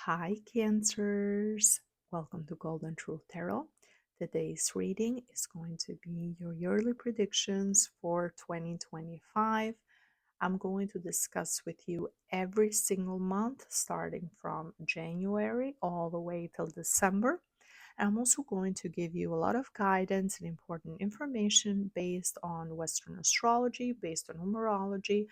Hi, Cancers. Welcome to Golden Truth Tarot. Today's reading is going to be your yearly predictions for 2025. I'm going to discuss with you every single month, starting from January all the way till December. And I'm also going to give you a lot of guidance and important information based on Western astrology, based on numerology,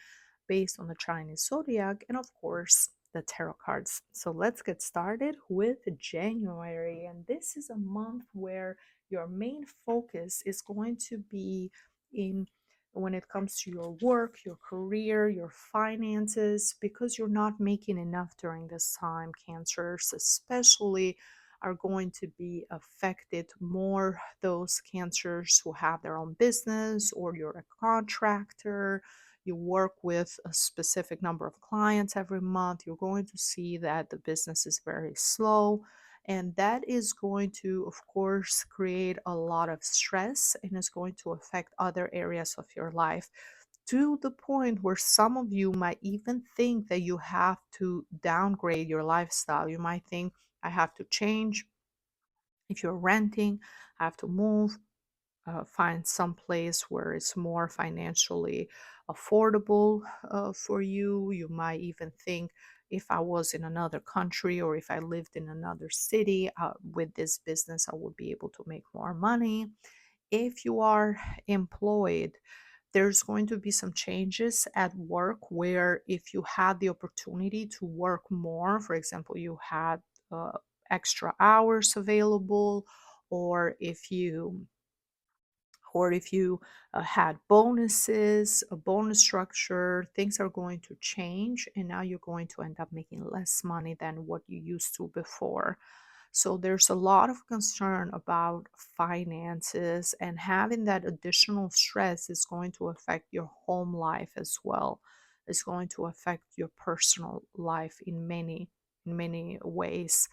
based on the Chinese zodiac, and of course, the tarot cards. So let's get started with January. And this is a month where your main focus is going to be in when it comes to your work, your career, your finances, because you're not making enough during this time. Cancers, especially, are going to be affected more. Those cancers who have their own business, or you're a contractor, you work with a specific number of clients every month, you're going to see that the business is very slow. And that is going to, of course, create a lot of stress and is going to affect other areas of your life to the point where some of you might even think that you have to downgrade your lifestyle. You might think, I have to change. If you're renting, I have to move, find some place where it's more financially affordable for you. You might even think, if I was in another country or if I lived in another city with this business, I would be able to make more money. If you are employed, there's going to be some changes at work where if you had the opportunity to work more, for example, you had uh, extra hours available, or if you had bonuses, a bonus structure, things are going to change, and now you're going to end up making less money than what you used to before. So there's a lot of concern about finances, and having that additional stress is going to affect your home life as well. It's going to affect your personal life in many ways.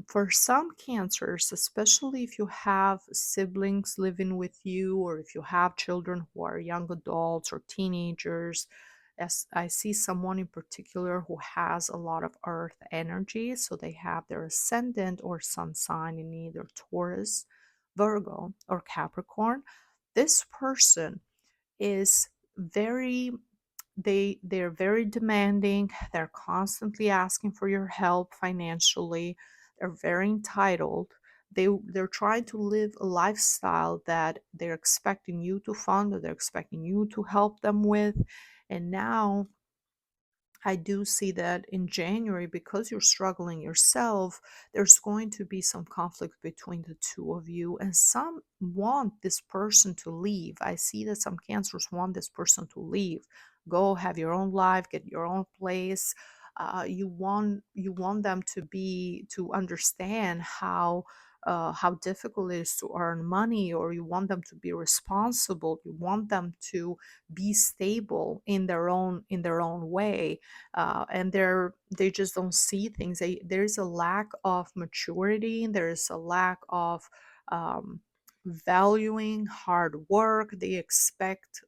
For some cancers, especially if you have siblings living with you, or if you have children who are young adults or teenagers, as I see someone in particular who has a lot of earth energy, so they have their ascendant or sun sign in either Taurus, Virgo, or Capricorn. This person is very they're very demanding. They're constantly asking for your help financially. They're very entitled. They're trying to live a lifestyle that they're expecting you to fund, or they're expecting you to help them with. And now I do see that in January, because you're struggling yourself, there's going to be some conflict between the two of you, and some want this person to leave. I see that some cancers want this person to leave, go have your own life, get your own place. You want them to understand how difficult it is to earn money, or you want them to be responsible. You want them to be stable in their own way, and they just don't see things. There's a lack of maturity, there's a lack of um, valuing hard work. They expect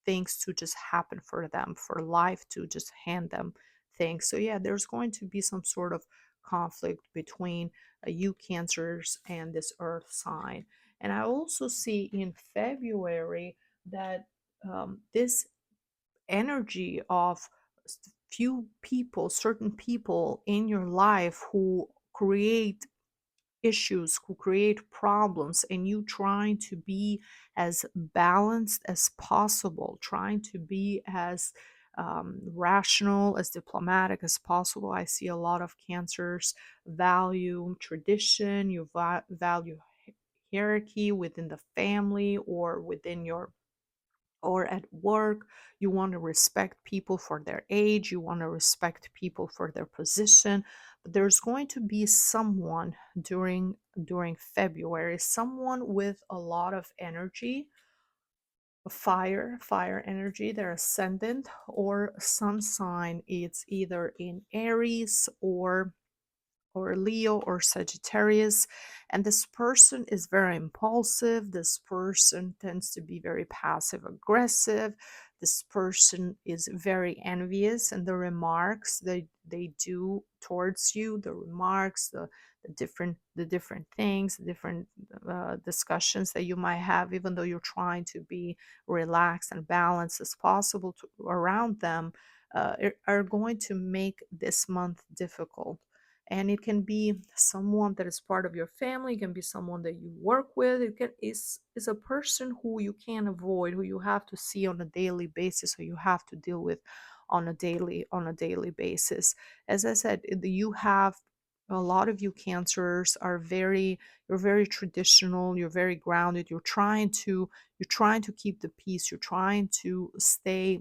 things to just happen for them, for life to just hand them things. So yeah, there's going to be some sort of conflict between you cancers and this earth sign. And I also see in February that this energy of few people, certain people in your life who create issues, who create problems, and you trying to be as balanced as possible, trying to be as rational, as diplomatic as possible. I see a lot of cancers value tradition, you value hierarchy within the family or within your or at work. You want to respect people for their age, you want to respect people for their position. But there's going to be someone during February, someone with a lot of energy, fire energy, their ascendant or sun sign. It's either in Aries or or Leo or Sagittarius. And this person is very impulsive. This person tends to be very passive aggressive. This person is very envious, and the remarks they do towards you, the remarks, the different things, the different discussions that you might have, even though you're trying to be relaxed and balanced as possible around them, are going to make this month difficult. And it can be someone that is part of your family, it can be someone that you work with, is a person who you can't avoid, who you have to see on a daily basis, or you have to deal with on a daily basis. As I said, you have a lot of you cancers are very, you're very traditional, you're very grounded, you're trying to keep the peace, you're trying to stay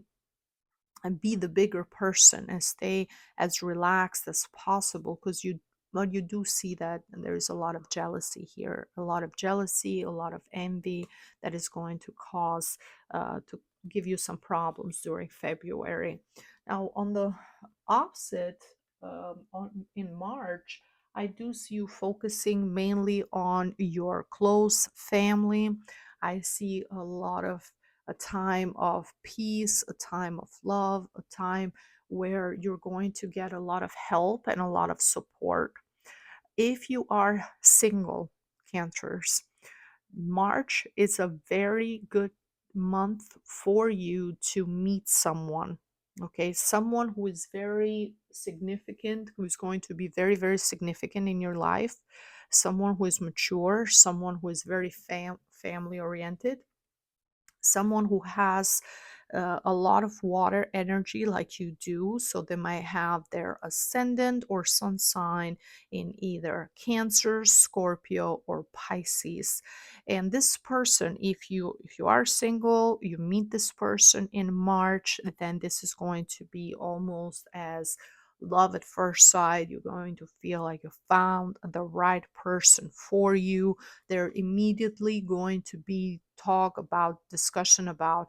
and be the bigger person and stay as relaxed as possible, because you do see that there is a lot of jealousy here, a lot of jealousy, a lot of envy that is going to cause to give you some problems during February. Now, on the opposite, in March, I do see you focusing mainly on your close family. I see a time of peace, a time of love, a time where you're going to get a lot of help and a lot of support. If you are single, cancers, March is a very good month for you to meet someone. Okay, someone who is very significant, who's going to be very, very significant in your life, someone who is mature, someone who is very family oriented, someone who has a lot of water energy like you do. So they might have their ascendant or sun sign in either Cancer, Scorpio, or Pisces. And this person, if you are single, you meet this person in March, then this is going to be almost as love at first sight. You're going to feel like you found the right person for you. They're immediately going to be talk about discussion about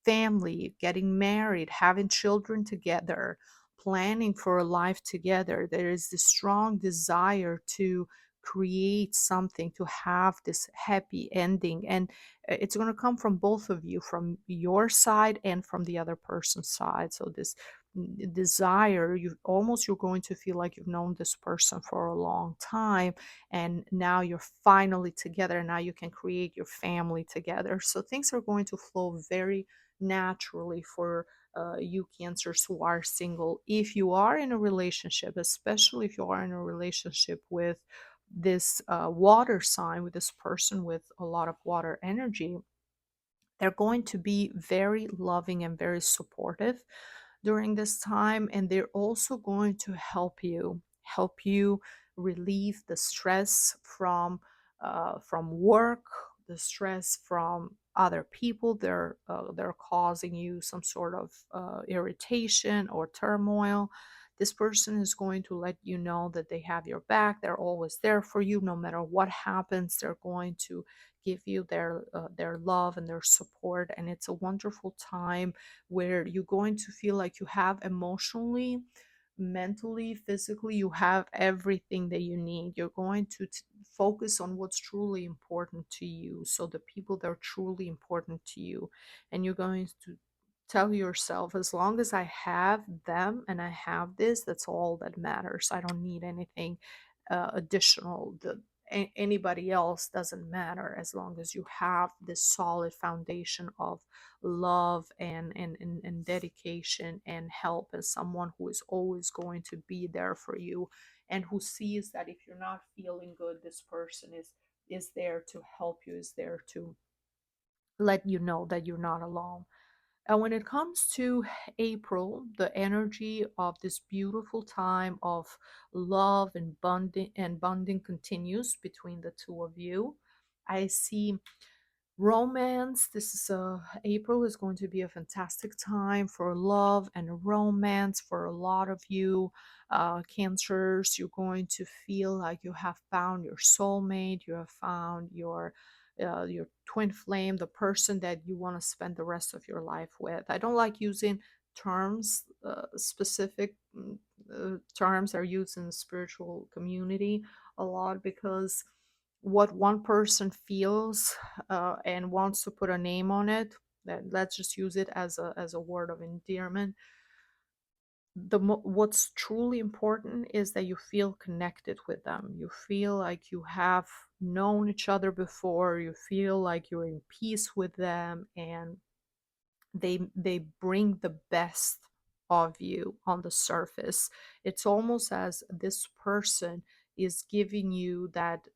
family, getting married, having children together, planning for a life together. There is this strong desire to create something, to have this happy ending. And it's going to come from both of you, from your side and from the other person's side. So this desire, you're going to feel like you've known this person for a long time, and now you're finally together, and now you can create your family together. So things are going to flow very naturally for you cancers who are single. If you are in a relationship, especially if you are in a relationship with this water sign, with this person with a lot of water energy, they're going to be very loving and very supportive during this time, and they're also going to help you relieve the stress from work, the stress from other people. They're causing you some sort of irritation or turmoil. This person is going to let you know that they have your back. They're always there for you, no matter what happens. They're going to give you their love and their support, and it's a wonderful time where you're going to feel like you have emotionally, mentally, physically, you have everything that you need. You're going to focus on what's truly important to you, so the people that are truly important to you, and you're going to tell yourself, as long as I have them and I have this, that's all that matters. I don't need anything additional. Anybody else doesn't matter, as long as you have this solid foundation of love and dedication and help, as someone who is always going to be there for you, and who sees that if you're not feeling good, this person is there to help you, is there to let you know that you're not alone. And when it comes to April, the energy of this beautiful time of love and bonding continues between the two of you. I see romance. This is April is going to be a fantastic time for love and romance for a lot of you cancers. You're going to feel like you have found your soulmate, you have found your twin flame, the person that you want to spend the rest of your life with. I don't like using terms, specific terms are used in the spiritual community a lot, because what one person feels and wants to put a name on it, that let's just use it as a word of endearment. What's truly important is that you feel connected with them. You feel like you have known each other before. You feel like you're in peace with them, and they bring the best of you on the surface. It's almost as this person is giving you that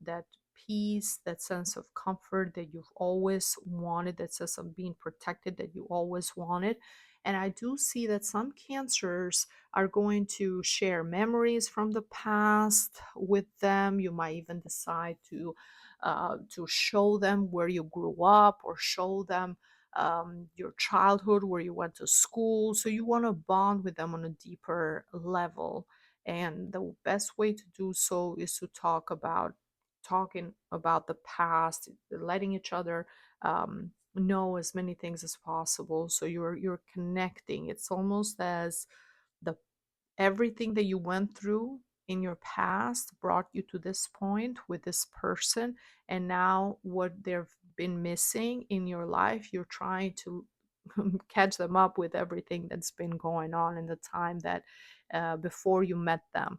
peace, that sense of comfort that you've always wanted, that sense of being protected that you always wanted. And I do see that some cancers are going to share memories from the past with them. You might even decide to show them where you grew up, or show them your childhood, where you went to school. So you want to bond with them on a deeper level. And the best way to do so is to talking about the past, letting each other know as many things as possible. So you're connecting. It's almost as the everything that you went through in your past brought you to this point with this person, and now what they've been missing in your life, you're trying to catch them up with everything that's been going on in the time that before you met them.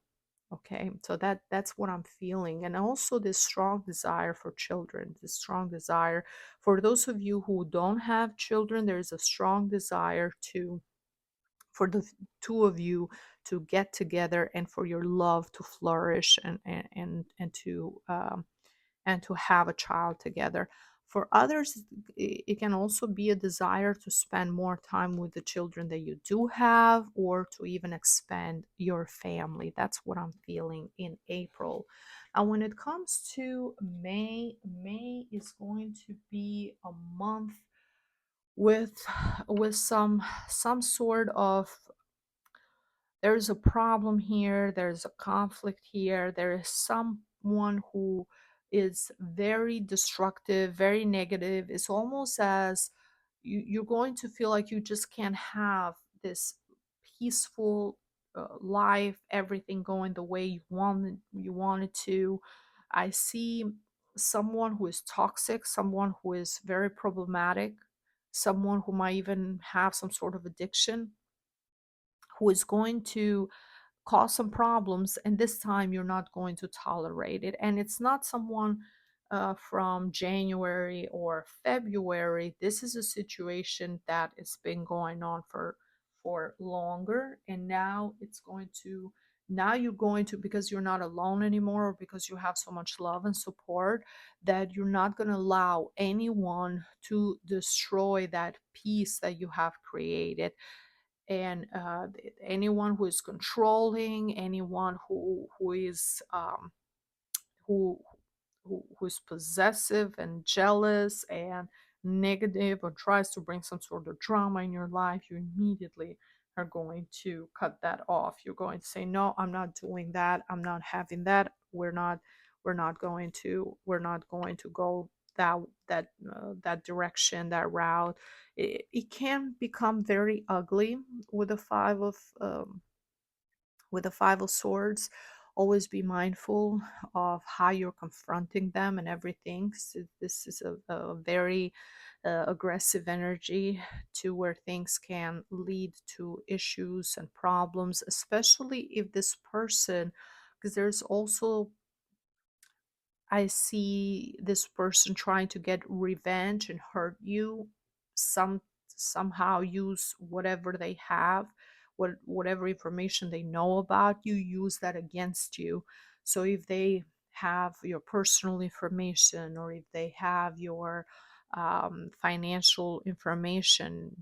Okay, so that's what I'm feeling. And also this strong desire for children, this strong desire for those of you who don't have children. There's a strong desire to for the two of you to get together, and for your love to flourish, and to have a child together. For others, it can also be a desire to spend more time with the children that you do have, or to even expand your family. That's what I'm feeling in April. And when it comes to May, May is going to be a month with some sort of, there's a problem here, there's a conflict here, there is someone who is very destructive, very negative. It's almost as you're going to feel like you just can't have this peaceful life, everything going the way you wanted to. I see someone who is toxic, someone who is very problematic, someone who might even have some sort of addiction, who is going to cause some problems, and this time you're not going to tolerate it. And it's not someone from January or February. This is a situation that has been going on for longer, and now you're going to, because you're not alone anymore, or because you have so much love and support, that you're not going to allow anyone to destroy that peace that you have created. And anyone who is controlling, anyone who is who who's possessive and jealous and negative, or tries to bring some sort of drama in your life, you immediately are going to cut that off. You're going to say, no, I'm not doing that, I'm not having that. We're not going to go that direction, that route. It can become very ugly with the Five of Swords. Always be mindful of how you're confronting them and everything. So this is a very aggressive energy, to where things can lead to issues and problems, especially if this person, because there's also, I see this person trying to get revenge and hurt you, somehow use whatever they have, whatever information they know about you, use that against you. So if they have your personal information, or if they have your financial information,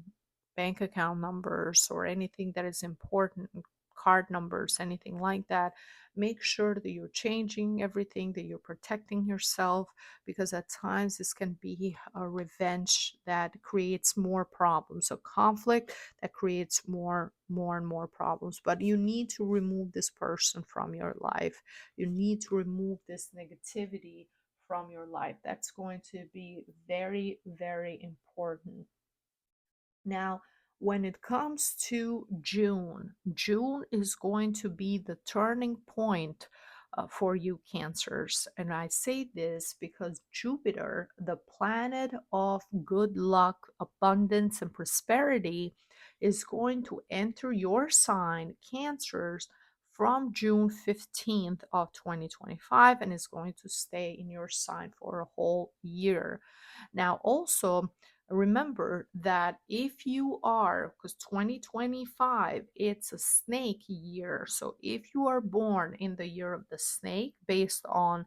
bank account numbers, or anything that is important, card numbers, anything like that, make sure that you're changing everything, that you're protecting yourself, because at times this can be a revenge that creates more problems, a conflict that creates more and more problems. But you need to remove this person from your life. You need to remove this negativity from your life. That's going to be very, very important. Now, When it comes to June, June is going to be the turning point for you, Cancers. And I say this because Jupiter, the planet of good luck, abundance, and prosperity, is going to enter your sign, Cancers, from June 15th of 2025, and is going to stay in your sign for a whole year. Now, also, remember that if you are, because 2025, it's a snake year. So if you are born in the year of the snake based on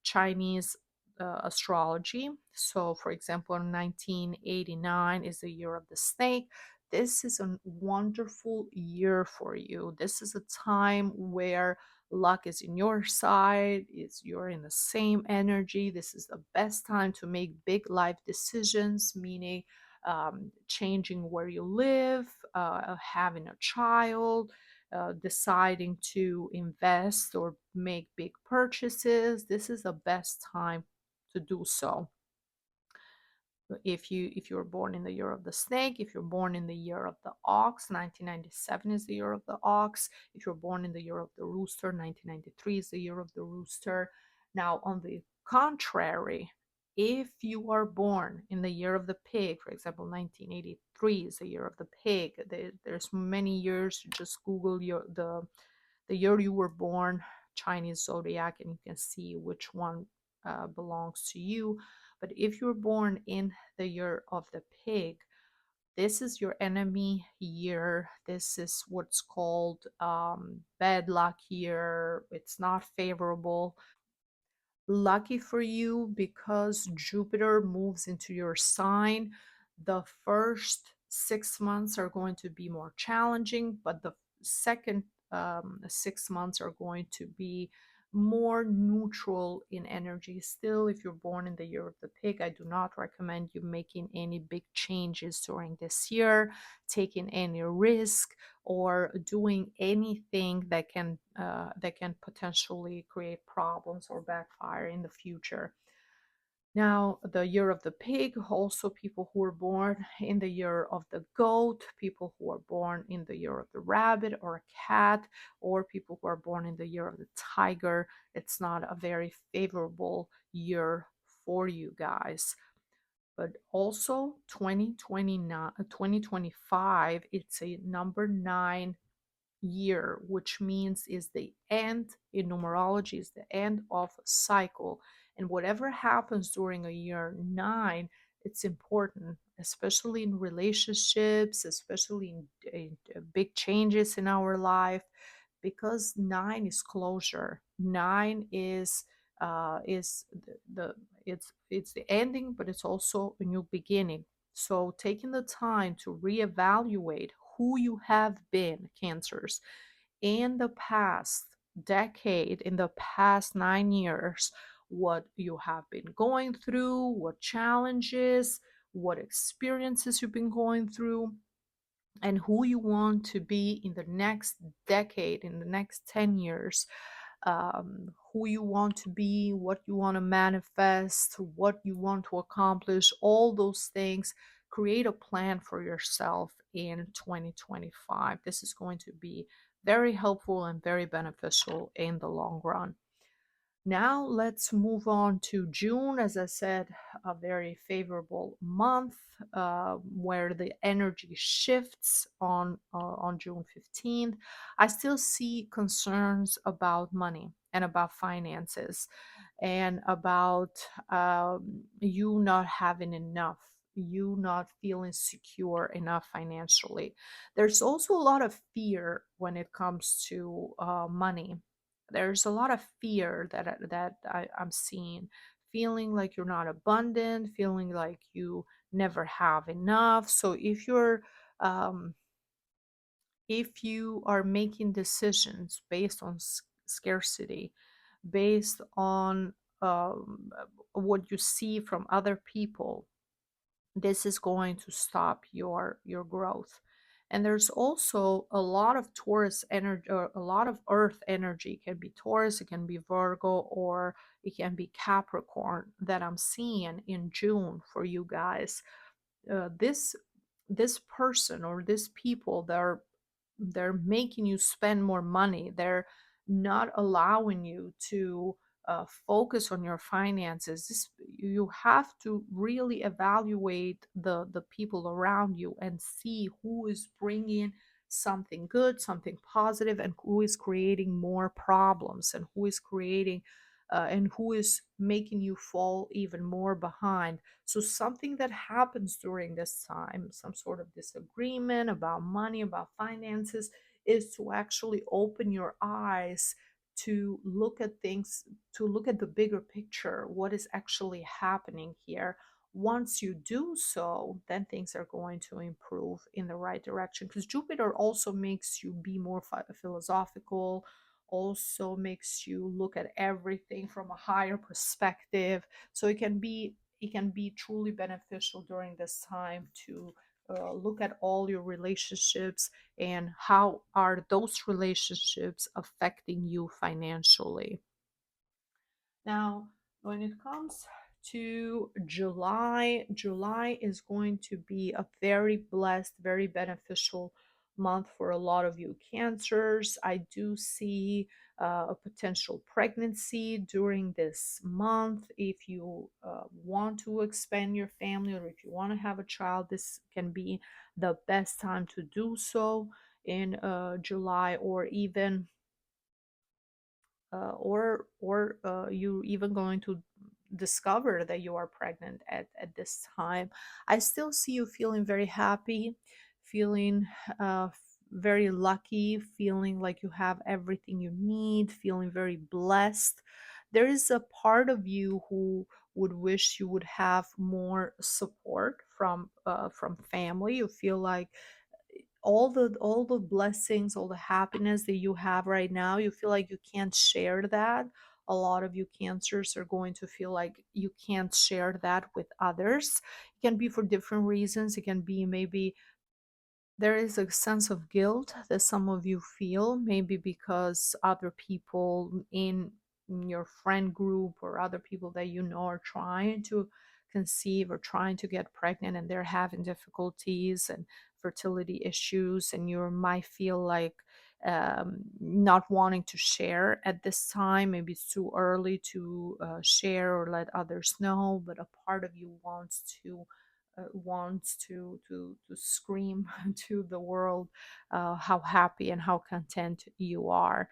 Chinese astrology, so for example, 1989 is the year of the snake. This is a wonderful year for you. This is a time where luck is in your side, is you're in the same energy. This is the best time to make big life decisions, meaning changing where you live, having a child, deciding to invest or make big purchases. This is the best time to do so. If you're born in the year of the snake, if you're born in the year of the ox, 1997 is the year of the ox. If you're born in the year of the rooster, 1993 is the year of the rooster. Now, on the contrary, if you are born in the year of the pig, for example, 1983 is the year of the pig. There's many years. You just Google the year you were born, Chinese zodiac, and you can see which one belongs to you. But if you're born in the year of the pig, this is your enemy year. This is what's called bad luck year. It's not favorable. Lucky for you, because Jupiter moves into your sign, the first 6 months are going to be more challenging, but the second 6 months are going to be more neutral in energy. Still, if you're born in the year of the pig, I do not recommend you making any big changes during this year, taking any risk, or doing anything that can potentially create problems or backfire in the future. Now, the year of the pig, also people who are born in the year of the goat, people who are born in the year of the rabbit or a cat, or people who are born in the year of the tiger, it's not a very favorable year for you guys. But also 2029, 2025, it's a number 9 year, which means is the end in numerology, is the end of a cycle. And whatever happens during a year 9, it's important, especially in relationships, especially in big changes in our life, because 9 is closure. 9 is the it's the ending, but it's also a new beginning. So taking the time to reevaluate who you have been, Cancers, in the past decade, in the past 9 years, what you have been going through, what challenges, what experiences you've been going through, and who you want to be in the next decade, in the next 10 years, who you want to be, what you want to manifest, what you want to accomplish, all those things. Create a plan for yourself in 2025. This is going to be very helpful and very beneficial in the long run. Now let's move on to June. As I said, a very favorable month where the energy shifts on June 15th. I still see concerns about money and about finances and about you not having enough, you not feeling secure enough financially. There's also a lot of fear when it comes to money. There's a lot of fear I'm seeing, feeling like you're not abundant, feeling like you never have enough. So um, if you are making decisions based on scarcity, based on what you see from other people, this is going to stop your growth. And there's also a lot of Taurus energy, or a lot of earth energy. It can be Taurus, it can be Virgo, or it can be Capricorn, that I'm seeing in June for you guys. This this person or these people, they're making you spend more money. They're not allowing you to focus on your finances. You have to really evaluate the people around you and see who is bringing something good, something positive, and who is creating more problems, and who is creating and who is making you fall even more behind. So, something that happens during this time, some sort of disagreement about money, about finances, is to actually open your eyes to look at things, to look at the bigger picture, what is actually happening here. Once you do so, then things are going to improve in the right direction, because Jupiter also makes you be more philosophical, also makes you look at everything from a higher perspective. So it can be truly beneficial during this time to look at all your relationships and how are those relationships affecting you financially. Now, when it comes to July, July is going to be a very blessed, very beneficial month for a lot of you cancers. I do see a potential pregnancy during this month. If you want to expand your family, or if you want to have a child, this can be the best time to do so in July, or even you even going to discover that you are pregnant at this time. I still see you feeling very happy, feeling very lucky, feeling like you have everything you need, feeling very blessed. There is a part of you who would wish you would have more support from family. You feel like all the blessings, all the happiness that you have right now, you feel like you can't share that. A lot of you cancers are going to feel like you can't share that with others. It can be for different reasons. It can be maybe there is a sense of guilt that some of you feel, maybe because other people in your friend group or other people that you know are trying to conceive or trying to get pregnant, and they're having difficulties and fertility issues, and you might feel like not wanting to share at this time. Maybe it's too early to share or let others know, but a part of you wants to scream to the world how happy and how content you are.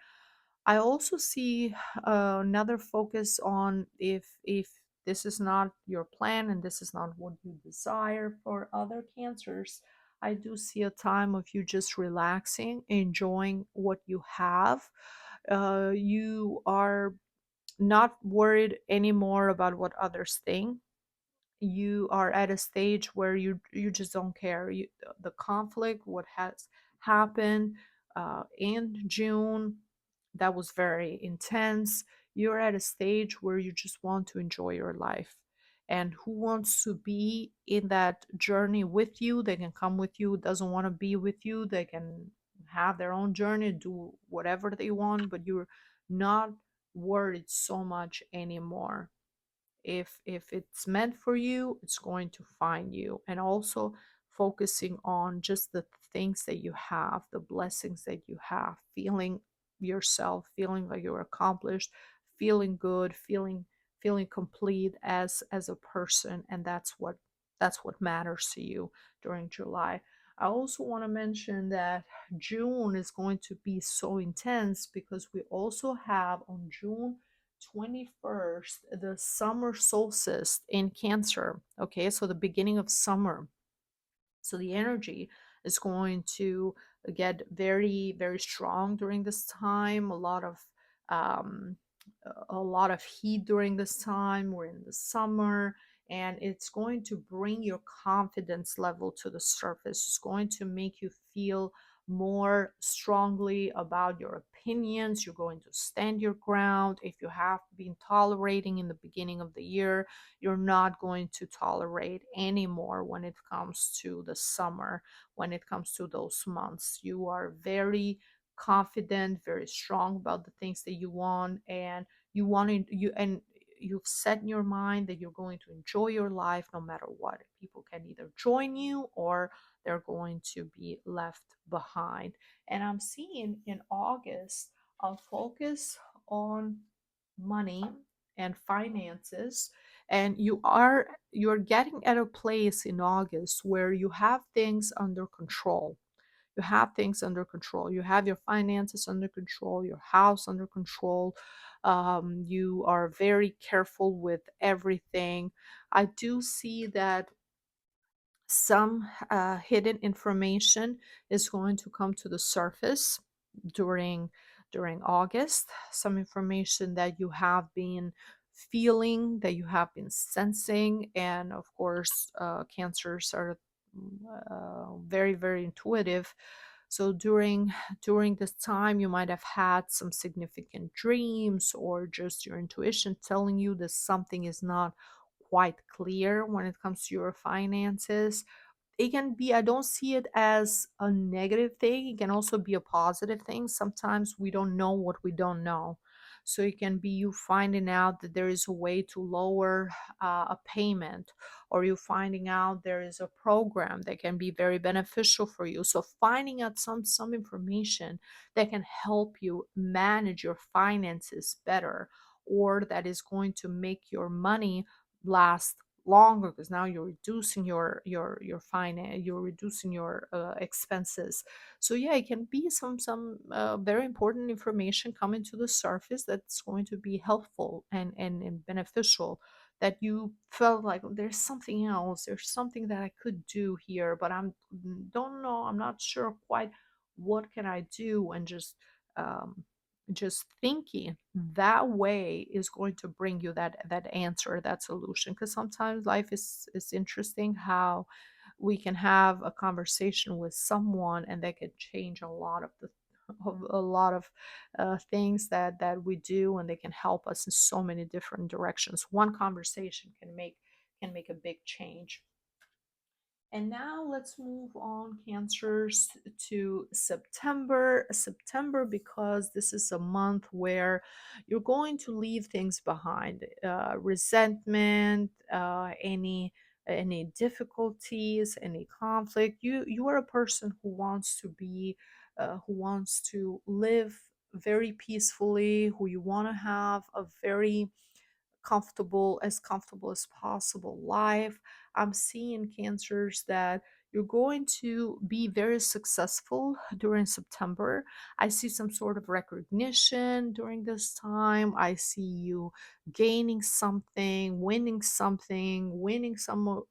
I also see another focus on, if this is not your plan and this is not what you desire for other cancers, I do see a time of you just relaxing, enjoying what you have. You are not worried anymore about what others think. You are at a stage where you just don't care. The conflict, what has happened in June, that was very intense. You're at a stage where you just want to enjoy your life, and who wants to be in that journey with you, they can come with you. Doesn't want to be with you, they can have their own journey, do whatever they want, but you're not worried so much anymore. If it's meant for you, it's going to find you. And also focusing on just the things that you have, the blessings that you have, feeling yourself, feeling like you're accomplished, feeling good, feeling complete as a person. And that's what matters to you during July. I also want to mention that June is going to be so intense because we also have on June 21st the summer solstice in Cancer. Okay, so the beginning of summer. So the energy is going to get very, very strong during this time. Um, a lot of heat during this time. We're in the summer, and it's going to bring your confidence level to the surface. It's going to make you feel more strongly about your opinions. You're going to stand your ground. If you have been tolerating in the beginning of the year, you're not going to tolerate anymore when it comes to the summer, when it comes to those months. You are very confident, very strong about the things that you want, and you want to you and you've set in your mind that you're going to enjoy your life no matter what. People can either join you or they're going to be left behind. And I'm seeing in August a focus on money and finances, and you're getting at a place in August where you have things under control. You have things under control. You have your finances under control, your house under control. You are very careful with everything. I do see that some hidden information is going to come to the surface during August. Some information that you have been feeling, that you have been sensing, and of course, cancers are very very intuitive. So during this time, you might have had some significant dreams, or just your intuition telling you that something is not quite clear when it comes to your finances. It can be, I don't see it as a negative thing. It can also be a positive thing. Sometimes we don't know what we don't know. So it can be you finding out that there is a way to lower a payment, or you finding out there is a program that can be very beneficial for you. So finding out some information that can help you manage your finances better, or that is going to make your money last longer, because now you're reducing your finance, you're reducing your expenses. So yeah, it can be some very important information coming to the surface that's going to be helpful and beneficial, that you felt like, "Oh, there's something else, there's something that I could do here, but don't know, I'm not sure quite what can I do," and um, just thinking that way is going to bring you that answer, that solution. Because sometimes life is interesting, how we can have a conversation with someone and that can change a lot of things that we do, and they can help us in so many different directions. One conversation can make a big change. And now let's move on, Cancers, to September. September, because this is a month where you're going to leave things behind, resentment, any difficulties, any conflict. You are a person who wants to be, who wants to live very peacefully, who you want to have a very comfortable as possible life. I'm seeing, Cancers, that you're going to be very successful during September. I see some sort of recognition during this time. I see you gaining something, winning some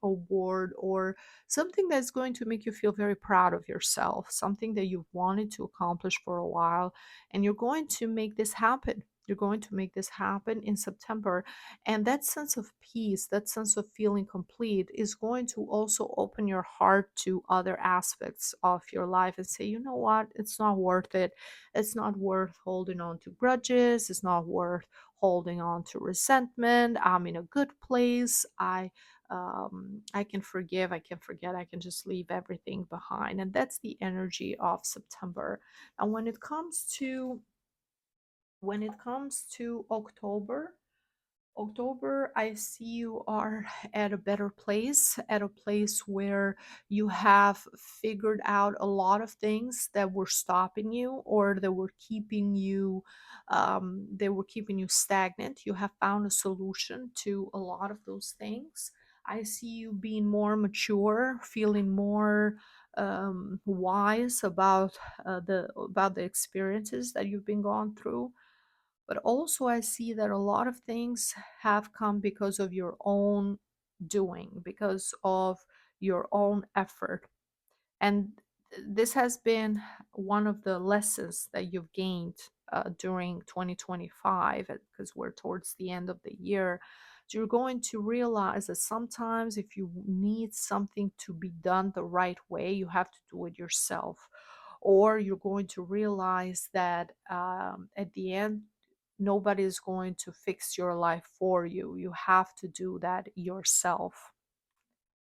award, or something that's going to make you feel very proud of yourself, something that you've wanted to accomplish for a while, and you're going to make this happen. You're going to make this happen in September. And that sense of peace, that sense of feeling complete, is going to also open your heart to other aspects of your life and say, you know what, it's not worth it. It's not worth holding on to grudges. It's not worth holding on to resentment. I'm in a good place. I can forgive, I can forget, I can just leave everything behind. And that's the energy of September. And when it comes to October, I see you are at a better place, at a place where you have figured out a lot of things that were stopping you, or that were keeping you, stagnant. You have found a solution to a lot of those things. I see you being more mature, feeling more wise about the experiences that you've been gone through. But also, I see that a lot of things have come because of your own doing, because of your own effort. And this has been one of the lessons that you've gained during 2025, because we're towards the end of the year. So you're going to realize that sometimes, if you need something to be done the right way, you have to do it yourself. Or you're going to realize that at the end, nobody is going to fix your life for you. You have to do that yourself.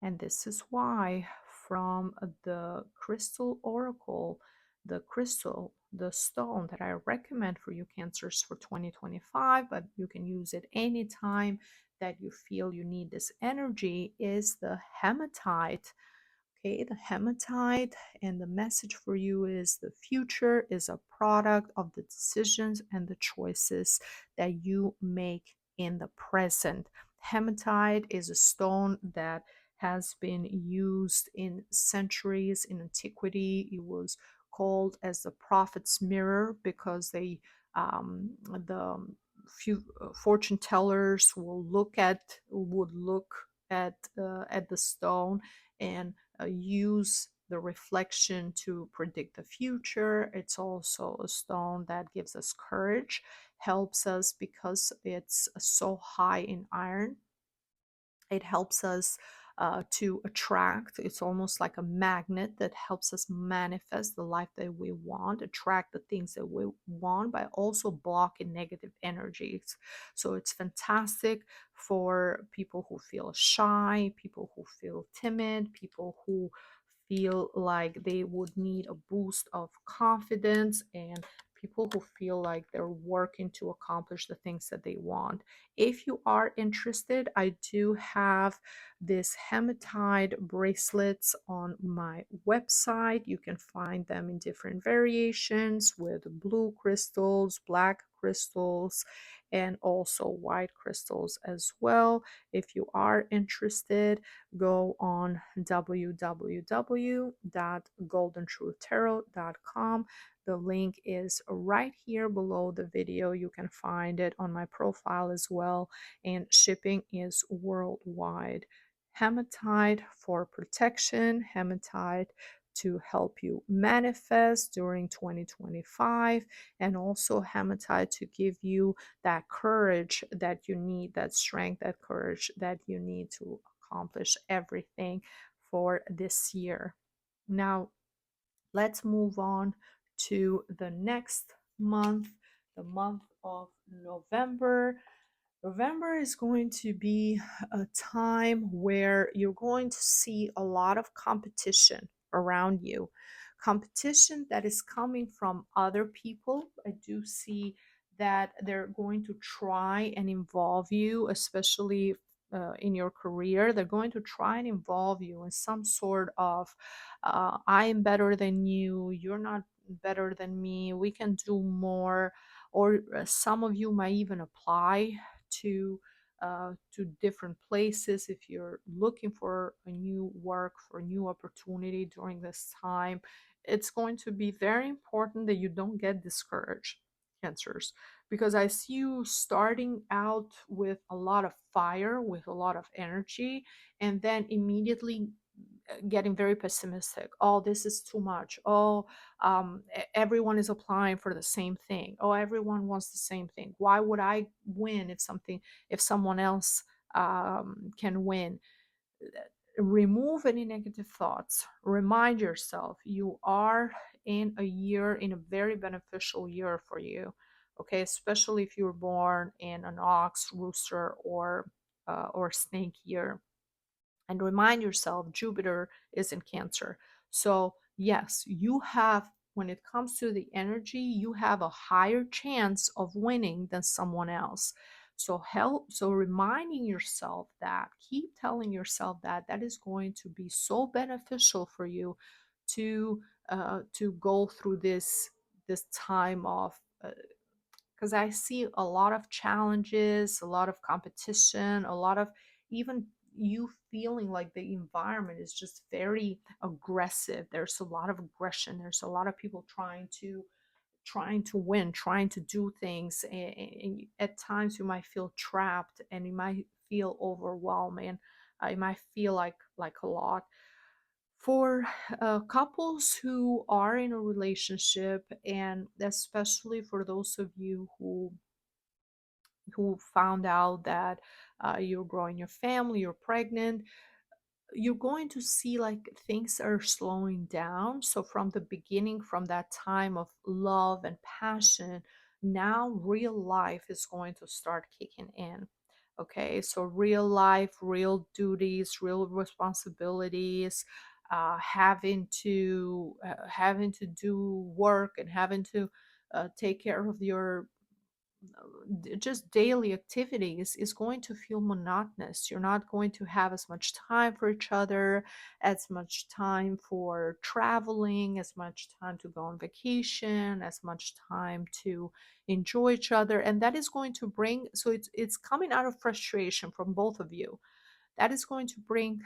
And this is why, from the Crystal Oracle, the crystal, the stone that I recommend for you Cancers for 2025, but you can use it anytime that you feel you need this energy, is the hematite. Okay, the hematite, and the message for you is the future is a product of the decisions and the choices that you make in the present. Hematite is a stone that has been used in centuries in antiquity. It was called as the prophet's mirror because the few fortune tellers would look at the stone and use the reflection to predict the future. It's also a stone that gives us courage, helps us because it's so high in iron. It helps us to attract. It's almost like a magnet that helps us manifest the life that we want, attract the things that we want by also blocking negative energies. So it's fantastic for people who feel shy, people who feel timid, people who feel like they would need a boost of confidence, and people who feel like they're working to accomplish the things that they want. If you are interested, I do have this hematite bracelets on my website. You can find them in different variations with blue crystals, black crystals, and also white crystals as well. If you are interested, go on www.goldentruthtarot.com. The link is right here below the video. You can find it on my profile as well, and shipping is worldwide. Hematite for protection, hematite to help you manifest during 2025, and also hematite to give you that courage that you need, that strength, that courage that you need to accomplish everything for this year. Now, let's move on to the next month, the month of November. November is going to be a time where you're going to see a lot of competition around you. Competition that is coming from other people. I do see that they're going to try and involve you, especially in your career. They're going to try and involve you in some sort of I am better than you, you're not better than me, we can do more. Or some of you might even apply to different places if you're looking for a new work, for a new opportunity during this time. It's going to be very important that you don't get discouraged, Cancers, because I see you starting out with a lot of fire, with a lot of energy, and then immediately getting very pessimistic. Oh, this is too much. Oh, everyone is applying for the same thing. Oh, everyone wants the same thing. Why would I win if someone else can win? Remove any negative thoughts. Remind yourself you are in a very beneficial year for you. Okay, especially if you were born in an ox, rooster, or snake year. And remind yourself Jupiter is in Cancer. So, yes, you have, when it comes to the energy, you have a higher chance of winning than someone else. So reminding yourself that, keep telling yourself that that is going to be so beneficial for you to go through this time of because I see a lot of challenges, a lot of competition, a lot of even you feeling like the environment is just very aggressive. There's a lot of aggression. There's a lot of people trying to win, trying to do things, and at times you might feel trapped and you might feel overwhelmed, and it might feel like a lot for couples who are in a relationship, and especially for those of you who found out that you're growing your family, you're pregnant, you're going to see like things are slowing down. So, from the beginning, from that time of love and passion, now real life is going to start kicking in. Okay, so real life, real duties, real responsibilities. having to do work and having to take care of your just daily activities is going to feel monotonous. You're not going to have as much time for each other, as much time for traveling, as much time to go on vacation, as much time to enjoy each other. And that is going to bring, so it's coming out of frustration from both of you. That is going to bring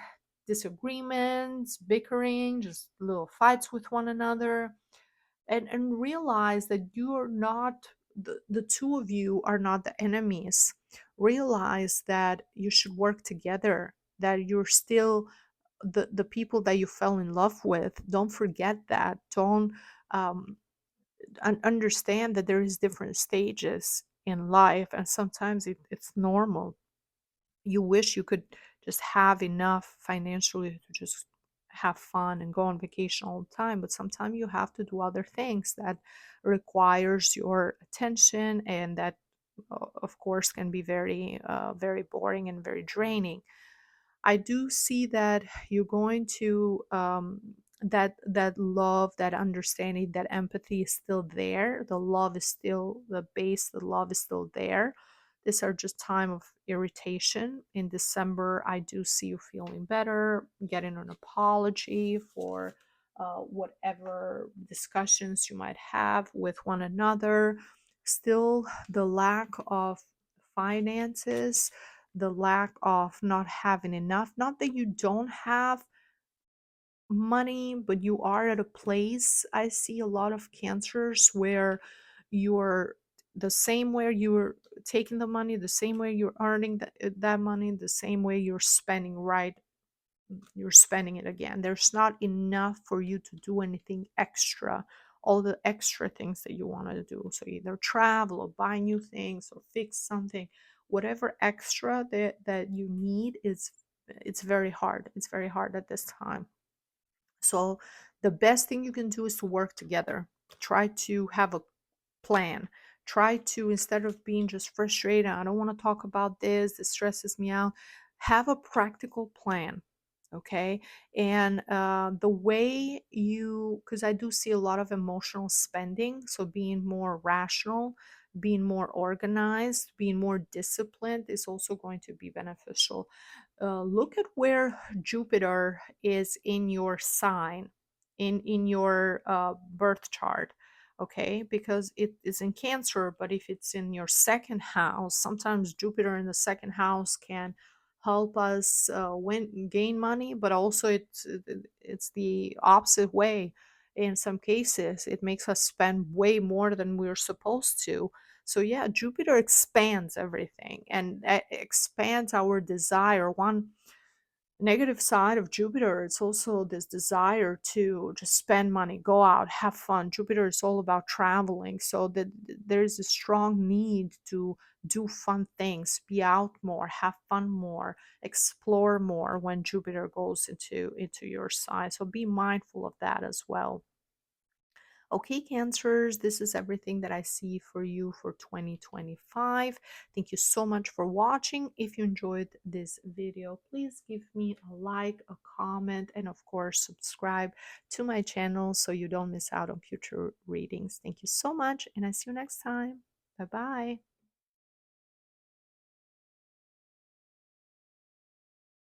disagreements, bickering, just little fights with one another, and realize that you are not the two of you are not the enemies. Realize that you should work together, that you're still the people that you fell in love with. Don't forget that. Don't um, understand that there is different stages in life, and sometimes it's normal. You wish you could just have enough financially to just have fun and go on vacation all the time, but sometimes you have to do other things that requires your attention, and that of course can be very boring and very draining. I do see that you're going to that love, that understanding, that empathy is still there. The love is still the base. The love is still there. These are just time of irritation. In December, I do see you feeling better, getting an apology for whatever discussions you might have with one another. Still, the lack of finances, the lack of not having enough. Not that you don't have money, but you are at a place. I see a lot of cancers where you're the same way you're taking the money, the same way you're earning that money, the same way you're spending, right? You're spending it again. There's not enough for you to do anything extra, all the extra things that you want to do. So either travel or buy new things or fix something, whatever extra that you need is, it's very hard. It's very hard at this time. So the best thing you can do is to work together. Try to have a plan. Try to, instead of being just frustrated, I don't want to talk about this stresses me out, have a practical plan. Okay. And the way you, because I do see a lot of emotional spending, so being more rational, being more organized, being more disciplined is also going to be beneficial. Look at where Jupiter is in your sign, in your birth chart. Okay, because it is in Cancer, but if it's in your second house, sometimes Jupiter in the second house can help us gain money, but also it's the opposite way. In some cases, it makes us spend way more than we're supposed to. So yeah, Jupiter expands everything, and expands our desire. One negative side of Jupiter, it's also this desire to just spend money, go out, have fun. Jupiter is all about traveling, so that there's a strong need to do fun things, be out more, have fun more, explore more when Jupiter goes into your sign. So be mindful of that as well. Okay, Cancers, this is everything that I see for you for 2025. Thank you so much for watching. If you enjoyed this video, please give me a like, a comment, and of course, subscribe to my channel so you don't miss out on future readings. Thank you so much, and I see you next time. Bye bye.